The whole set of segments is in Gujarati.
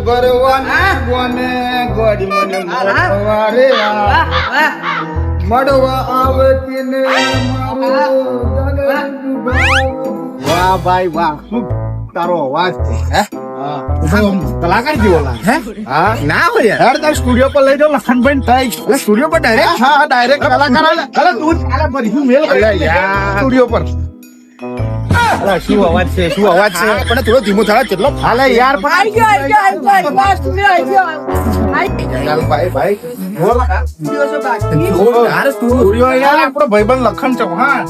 ભરવાના કોને ગોડી મને મળવા રે મળવા આવે કિને વાહ ભાઈ વાહ શું તારો અવાજ છે હે કલાકાર જેવો લાગે હા ના હોય યાર તાર સ્ટુડિયો પર લઈ જાઓ લખનભાઈ થાય સ્ટુડિયો પર ડાયરેક્ટ હા ડાયરેક્ટ કલાકાર અરે તું ચાલે ભરી મેલ યાર સ્ટુડિયો પર શું અવાજ છે પણ થોડો ધીમો થાય કેટલો હાલે યાર ભાઈ સ્ટુડિયો યાર આપણો ભાઈબંધ લખન ચૌહાણ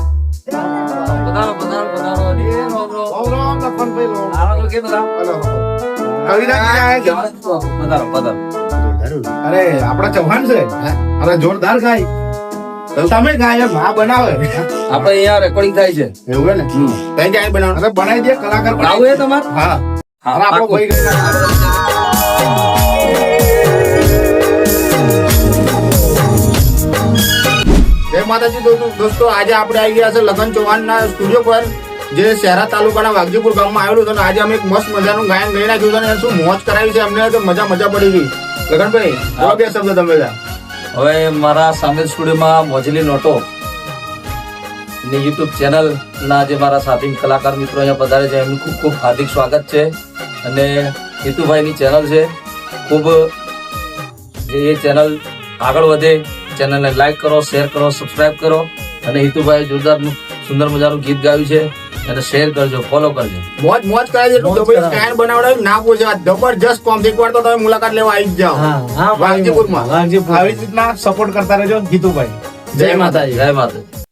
અરે આપડા ચૌહાણ છે અરે જોરદાર ગાય તમે ગાય ભા બનાવે આપડે અહીંયા રેકોર્ડિંગ થાય છે એવું ને તઈ જાય બનાવ અરે બનાવી દે કલાકાર આવું હે તમારે હા અરે આપણો ભાઈ જય માતાજી દોસ્તો આજે આપણે આવી ગયા છે લખન ચૌહાણ ના સ્ટુડિયો પર જે શહેરા તાલુકાના વાઘજીપુર ગામમાં આવેલું છે અને આજે અમે એક મસ્ત મજાનું ગાયન ગઈ નાખ્યું છે અને શું મોજ કરાવી છે અમને તો મજા પડી ગઈ લખનભાઈ બોલો બે શબ્દ તમે હવે મારા સામેલ સ્ટુડિયોમાં મોજલી નોટો ની યુટ્યુબ ચેનલ ના જે મારા સાથી કલાકાર મિત્રો અહીંયા પધારે છે એમનું ખૂબ ખૂબ હાર્દિક સ્વાગત છે અને હિતુભાઈની ચેનલ છે ખૂબ જે એ ચેનલ આગળ વધે ચેનલને લાઈક કરો શેર કરો સબસ્ક્રાઇબ કરો અને હિતુભાઈ જોરદાર સુંદર મજાનું ગીત ગાયું છે અને શેર કરજો ફોલો કરજો મોજ કરાવી એટલું જબરજસ્ત ગાયન બનાવડાવ્યું ના પૂછો જબરજસ્ત કોમ એક વાર તો તમે મુલાકાત લેવા આવી જ જાઓ વાઘજીપુરમાં આવી રીતના સપોર્ટ કરતા રહેજો હિતુભાઈ જય માતાજી જય માતા